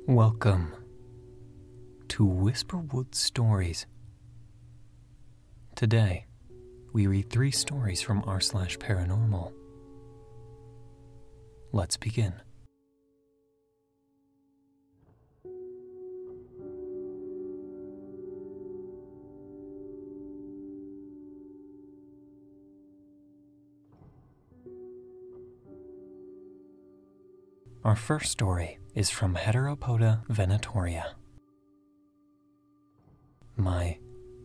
Welcome to Whisperwood Stories. Today, we read 3 stories from r/paranormal. Let's begin. Our first story is from HeteropodaVenatoria. My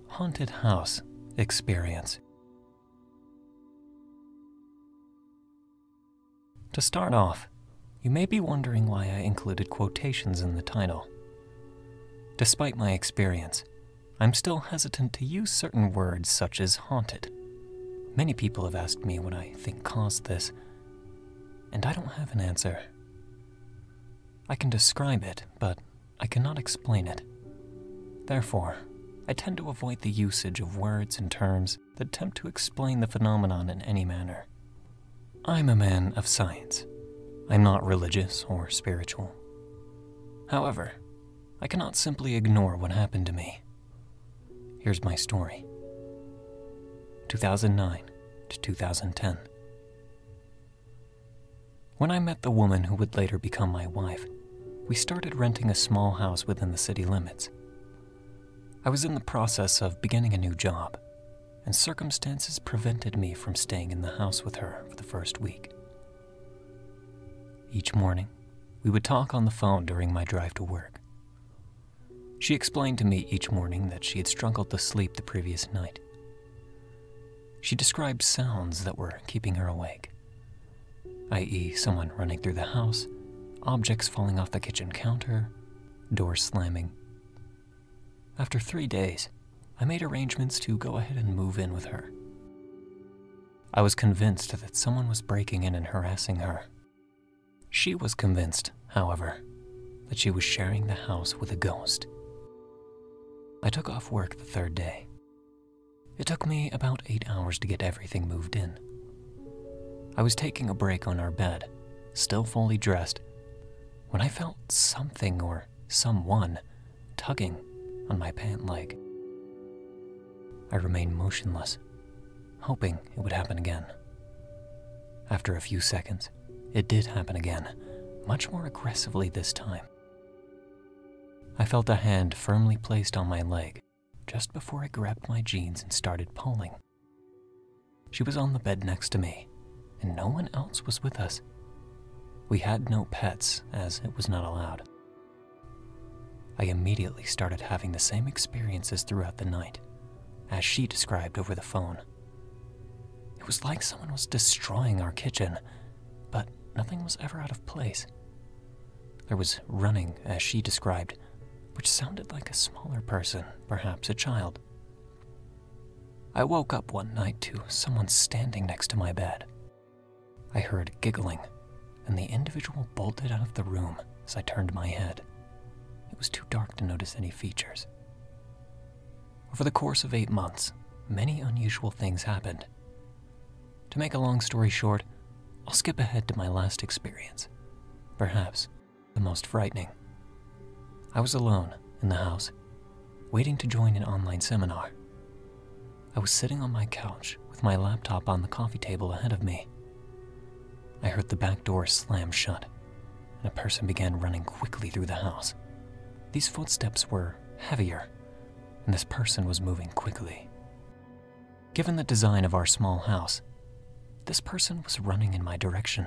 haunted house experience. To start off, you may be wondering why I included quotations in the title. Despite my experience, I'm still hesitant to use certain words such as haunted. Many people have asked me what I think caused this, and I don't have an answer. I can describe it, but I cannot explain it. Therefore, I tend to avoid the usage of words and terms that attempt to explain the phenomenon in any manner. I'm a man of science. I'm not religious or spiritual. However, I cannot simply ignore what happened to me. Here's my story. 2009 to 2010. When I met the woman who would later become my wife, we started renting a small house within the city limits. I was in the process of beginning a new job, and circumstances prevented me from staying in the house with her for the first week. Each morning, we would talk on the phone during my drive to work. She explained to me each morning that she had struggled to sleep the previous night. She described sounds that were keeping her awake, i.e. someone running through the house, objects falling off the kitchen counter, doors slamming. After 3 days, I made arrangements to go ahead and move in with her. I was convinced that someone was breaking in and harassing her. She was convinced, however, that she was sharing the house with a ghost. I took off work the 3rd day. It took me about 8 hours to get everything moved in. I was taking a break on our bed, still fully dressed, when I felt something or someone tugging on my pant leg. I remained motionless, hoping it would happen again. After a few seconds, it did happen again, much more aggressively this time. I felt a hand firmly placed on my leg just before I grabbed my jeans and started pulling. She was on the bed next to me, and no one else was with us. We had no pets, as it was not allowed. I immediately started having the same experiences throughout the night, as she described over the phone. It was like someone was destroying our kitchen, but nothing was ever out of place. There was running, as she described, which sounded like a smaller person, perhaps a child. I woke up one night to someone standing next to my bed. I heard giggling, and the individual bolted out of the room as I turned my head. It was too dark to notice any features. Over the course of 8 months, many unusual things happened. To make a long story short, I'll skip ahead to my last experience, perhaps the most frightening. I was alone in the house, waiting to join an online seminar. I was sitting on my couch with my laptop on the coffee table ahead of me. I heard the back door slam shut, and a person began running quickly through the house. These footsteps were heavier, and this person was moving quickly. Given the design of our small house, this person was running in my direction.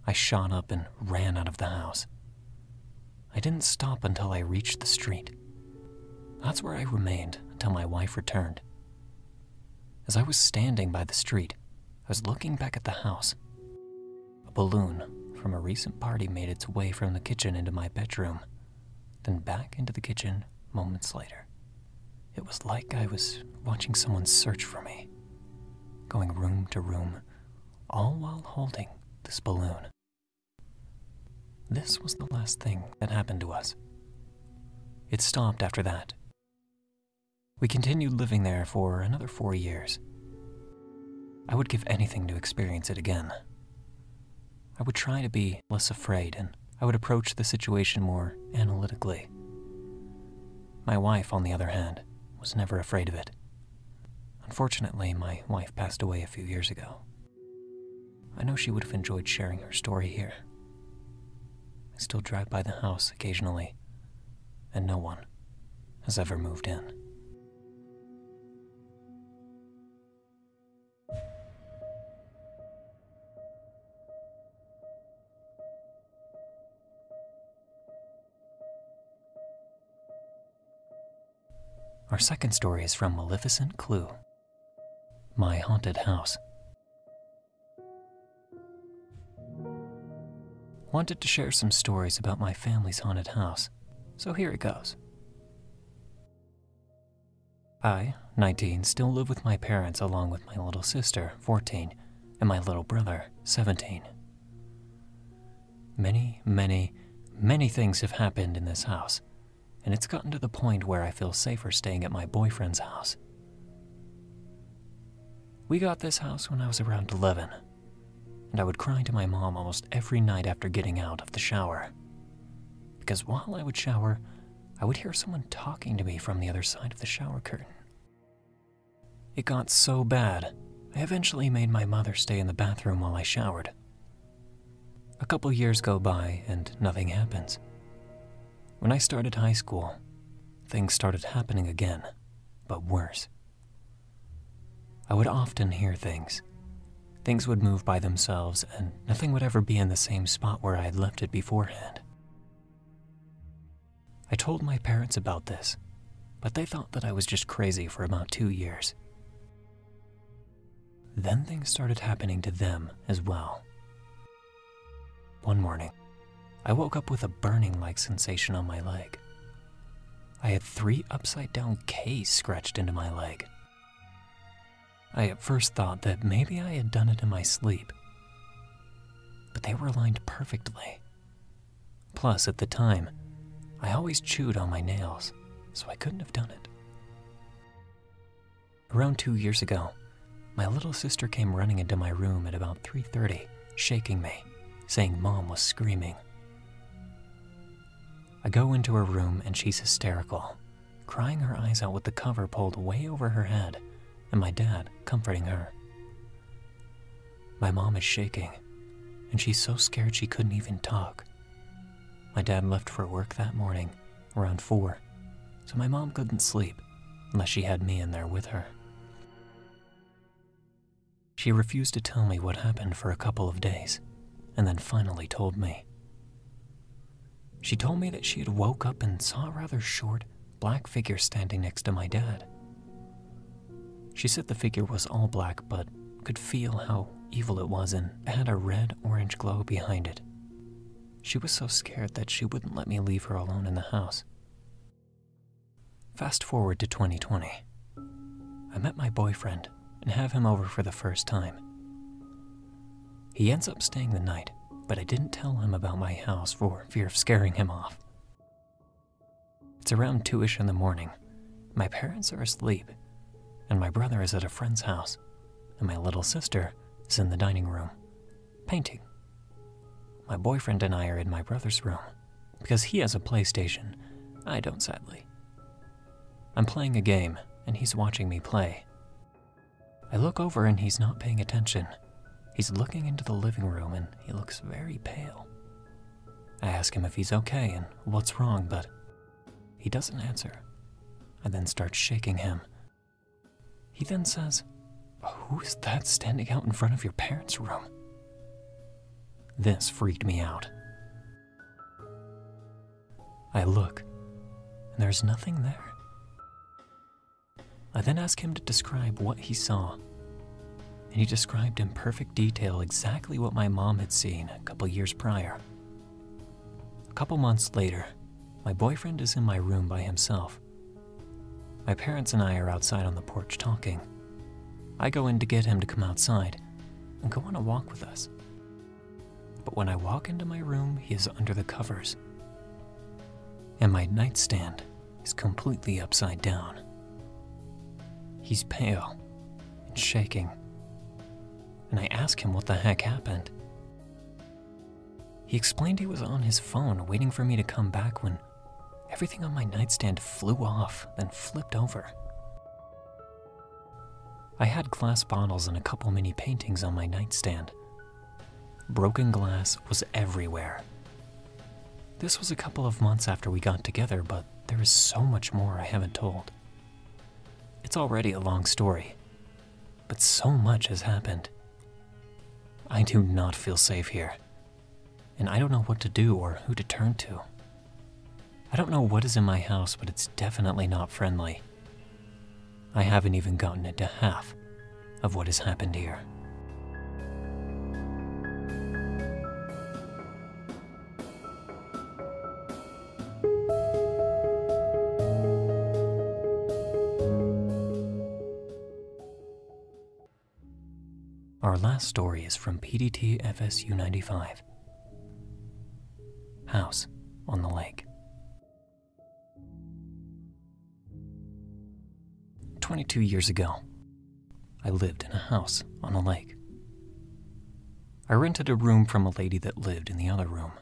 I shot up and ran out of the house. I didn't stop until I reached the street. That's where I remained until my wife returned. As I was standing by the street, I was looking back at the house. A balloon from a recent party made its way from the kitchen into my bedroom, then back into the kitchen moments later. It was like I was watching someone search for me, going room to room, all while holding this balloon. This was the last thing that happened to us. It stopped after that. We continued living there for another 4 years. I would give anything to experience it again. I would try to be less afraid, and I would approach the situation more analytically. My wife, on the other hand, was never afraid of it. Unfortunately, my wife passed away a few years ago. I know she would have enjoyed sharing her story here. I still drive by the house occasionally, and no one has ever moved in. Our second story is from Maleficent Clue, My Haunted House. Wanted to share some stories about my family's haunted house, so here it goes. I, 19, still live with my parents along with my little sister, 14, and my little brother, 17. Many things have happened in this house, and it's gotten to the point where I feel safer staying at my boyfriend's house. We got this house when I was around 11, and I would cry to my mom almost every night after getting out of the shower. Because while I would shower, I would hear someone talking to me from the other side of the shower curtain. It got so bad, I eventually made my mother stay in the bathroom while I showered. A couple years go by and nothing happens. When I started high school, things started happening again, but worse. I would often hear things. Things would move by themselves, and nothing would ever be in the same spot where I had left it beforehand. I told my parents about this, but they thought that I was just crazy for about 2 years. Then things started happening to them as well. One morning, I woke up with a burning-like sensation on my leg. I had 3 upside-down K's scratched into my leg. I at first thought that maybe I had done it in my sleep, but they were aligned perfectly. Plus, at the time, I always chewed on my nails, so I couldn't have done it. Around 2 years ago, my little sister came running into my room at about 3:30, shaking me, saying Mom was screaming. I go into her room and she's hysterical, crying her eyes out with the cover pulled way over her head, and my dad comforting her. My mom is shaking, and she's so scared she couldn't even talk. My dad left for work that morning, around 4, so my mom couldn't sleep unless she had me in there with her. She refused to tell me what happened for a couple of days, and then finally told me. She told me that she had woke up and saw a rather short, black figure standing next to my dad. She said the figure was all black, but could feel how evil it was and had a red-orange glow behind it. She was so scared that she wouldn't let me leave her alone in the house. Fast forward to 2020. I met my boyfriend and have him over for the first time. He ends up staying the night, but I didn't tell him about my house for fear of scaring him off. It's around 2-ish in the morning. My parents are asleep, and my brother is at a friend's house, and my little sister is in the dining room, painting. My boyfriend and I are in my brother's room, because he has a PlayStation. I don't, sadly. I'm playing a game, and he's watching me play. I look over and he's not paying attention. He's looking into the living room and he looks very pale. I ask him if he's okay and what's wrong, but he doesn't answer. I then start shaking him. He then says, "Who is that standing out in front of your parents' room?" This freaked me out. I look, and there's nothing there. I then ask him to describe what he saw, and he described in perfect detail exactly what my mom had seen a couple years prior. A couple months later, my boyfriend is in my room by himself. My parents and I are outside on the porch talking. I go in to get him to come outside and go on a walk with us. But when I walk into my room, he is under the covers, and my nightstand is completely upside down. He's pale and shaking, and I ask him what the heck happened. He explained he was on his phone waiting for me to come back when everything on my nightstand flew off, then flipped over. I had glass bottles and a couple mini paintings on my nightstand. Broken glass was everywhere. This was a couple of months after we got together, but there is so much more I haven't told. It's already a long story, but so much has happened. I do not feel safe here, and I don't know what to do or who to turn to. I don't know what is in my house, but it's definitely not friendly. I haven't even gotten into half of what has happened here. Our last story is from PDT FSU 95. House on the lake. 22 years ago, I lived in a house on a lake. I rented a room from a lady that lived in the other room.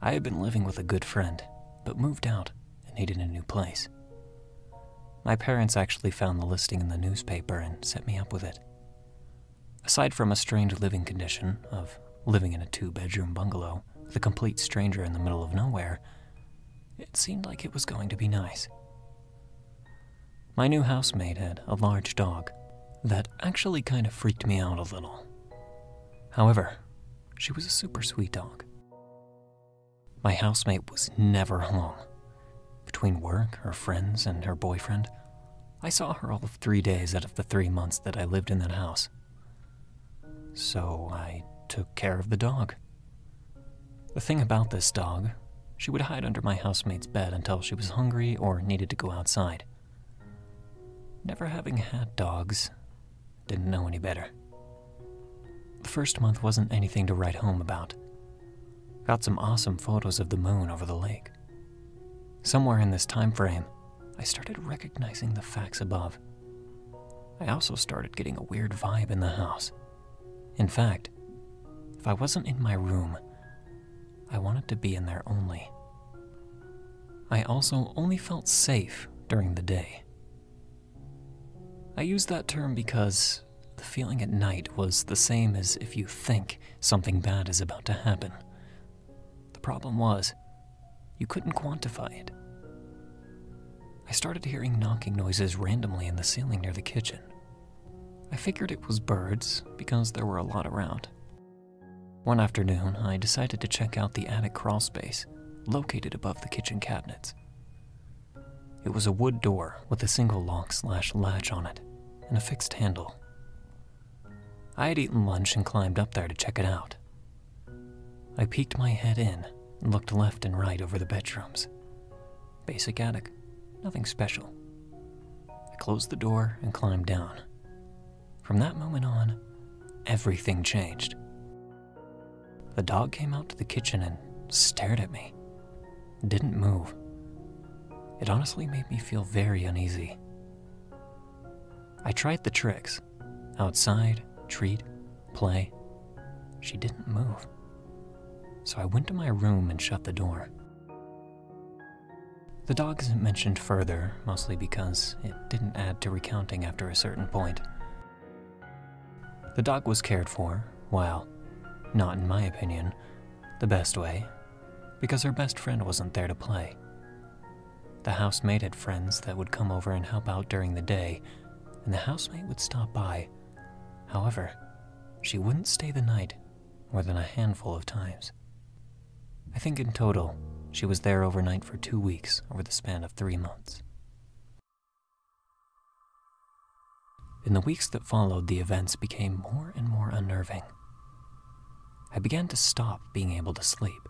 I had been living with a good friend, but moved out and needed a new place. My parents actually found the listing in the newspaper and set me up with it. Aside from a strange living condition of living in a 2-bedroom bungalow with a complete stranger in the middle of nowhere, it seemed like it was going to be nice. My new housemate had a large dog that actually kind of freaked me out a little. However, she was a super sweet dog. My housemate was never home. Between work, her friends, and her boyfriend, I saw her all of 3 days out of the 3 months that I lived in that house. So I took care of the dog. The thing about this dog, she would hide under my housemate's bed until she was hungry or needed to go outside. Never having had dogs, didn't know any better. The first month wasn't anything to write home about. Got some awesome photos of the moon over the lake. Somewhere in this time frame, I started recognizing the facts above. I also started getting a weird vibe in the house. In fact, if I wasn't in my room, I wanted to be in there only. I also only felt safe during the day. I use that term because the feeling at night was the same as if you think something bad is about to happen. The problem was, you couldn't quantify it. I started hearing knocking noises randomly in the ceiling near the kitchen. I figured it was birds because there were a lot around. One afternoon, I decided to check out the attic crawl space located above the kitchen cabinets. It was a wood door with a single lock/latch on it and a fixed handle. I had eaten lunch and climbed up there to check it out. I peeked my head in and looked left and right over the bedrooms. Basic attic, nothing special. I closed the door and climbed down. From that moment on, everything changed. The dog came out to the kitchen and stared at me. It didn't move. It honestly made me feel very uneasy. I tried the tricks. Outside, treat, play. She didn't move. So I went to my room and shut the door. The dog isn't mentioned further, mostly because it didn't add to recounting after a certain point. The dog was cared for, while, not in my opinion, the best way, because her best friend wasn't there to play. The housemate had friends that would come over and help out during the day, and the housemate would stop by. However, she wouldn't stay the night more than a handful of times. I think in total, she was there overnight for 2 weeks over the span of 3 months. In the weeks that followed, the events became more and more unnerving. I began to stop being able to sleep.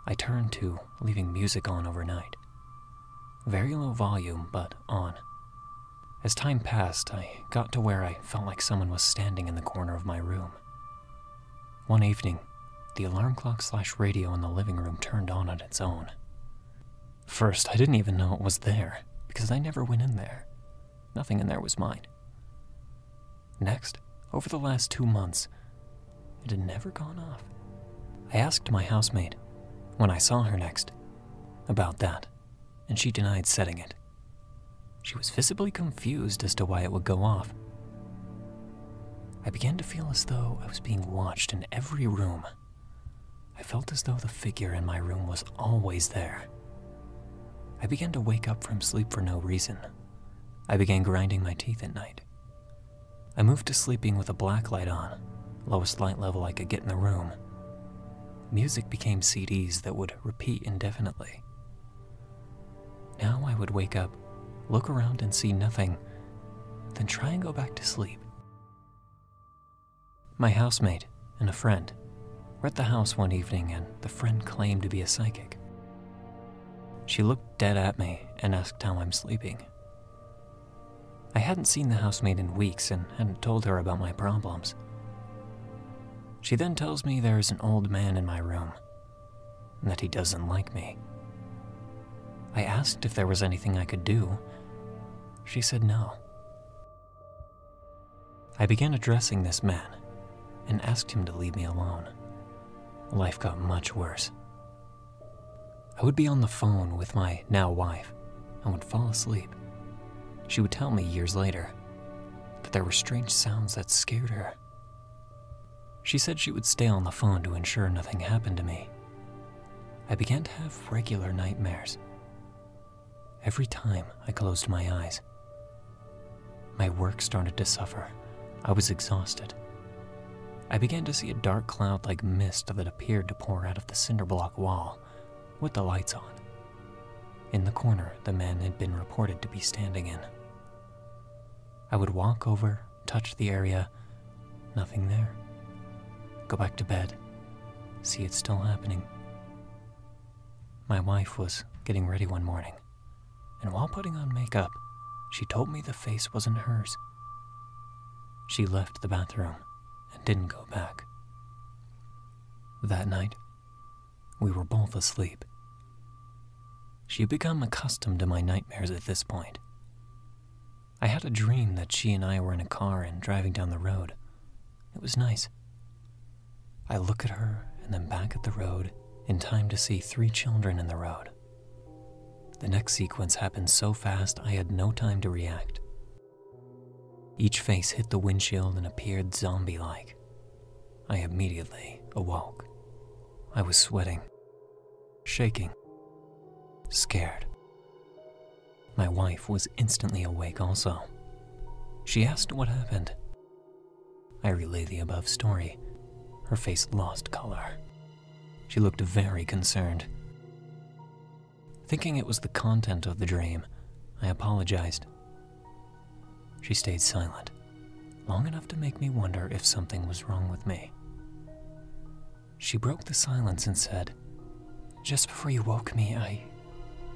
I turned to leaving music on overnight. Very low volume, but on. As time passed, I got to where I felt like someone was standing in the corner of my room. One evening, the alarm clock/radio in the living room turned on its own. First, I didn't even know it was there, because I never went in there. Nothing in there was mine. Next, over the last 2 months, it had never gone off. I asked my housemate, when I saw her next, about that, and she denied setting it. She was visibly confused as to why it would go off. I began to feel as though I was being watched in every room. I felt as though the figure in my room was always there. I began to wake up from sleep for no reason. I began grinding my teeth at night. I moved to sleeping with a black light on, lowest light level I could get in the room. Music became CDs that would repeat indefinitely. Now I would wake up, look around and see nothing, then try and go back to sleep. My housemate and a friend were at the house one evening, and the friend claimed to be a psychic. She looked dead at me and asked how I'm sleeping. I hadn't seen the housemate in weeks and hadn't told her about my problems. She then tells me there is an old man in my room and that he doesn't like me. I asked if there was anything I could do. She said no. I began addressing this man and asked him to leave me alone. Life got much worse. I would be on the phone with my now wife and would fall asleep. She would tell me years later that there were strange sounds that scared her. She said she would stay on the phone to ensure nothing happened to me. I began to have regular nightmares. Every time I closed my eyes, my work started to suffer. I was exhausted. I began to see a dark cloud like mist that appeared to pour out of the cinder block wall with the lights on. In the corner, the man had been reported to be standing in. I would walk over, touch the area, nothing there. Go back to bed, see it still happening. My wife was getting ready one morning, and while putting on makeup, she told me the face wasn't hers. She left the bathroom and didn't go back. That night, we were both asleep. She had become accustomed to my nightmares at this point. I had a dream that she and I were in a car and driving down the road. It was nice. I look at her and then back at the road in time to see 3 children in the road. The next sequence happened so fast I had no time to react. Each face hit the windshield and appeared zombie-like. I immediately awoke. I was sweating, shaking, scared. My wife was instantly awake also. She asked what happened. I relayed the above story. Her face lost color. She looked very concerned. Thinking it was the content of the dream, I apologized. She stayed silent, long enough to make me wonder if something was wrong with me. She broke the silence and said, "Just before you woke me, I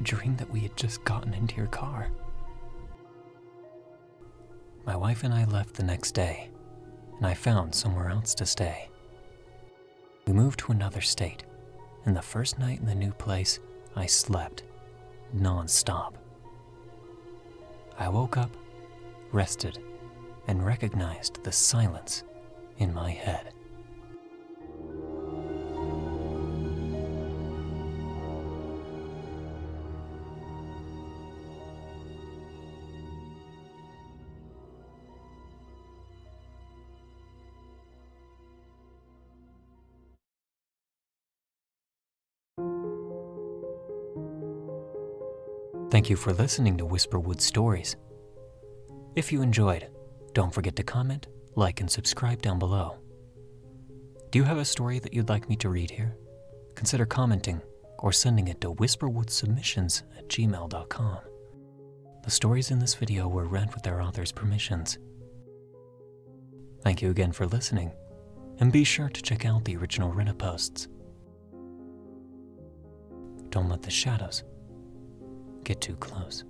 dreamed that we had just gotten into your car." My wife and I left the next day, and I found somewhere else to stay. We moved to another state, and the first night in the new place, I slept non-stop. I woke up, rested, and recognized the silence in my head. Thank you for listening to Whisperwood Stories. If you enjoyed, don't forget to comment, like, and subscribe down below. Do you have a story that you'd like me to read here? Consider commenting or sending it to whisperwoodsubmissions@gmail.com. The stories in this video were read with their author's permissions. Thank you again for listening, and be sure to check out the original Reddit posts. Don't let the shadows get too close.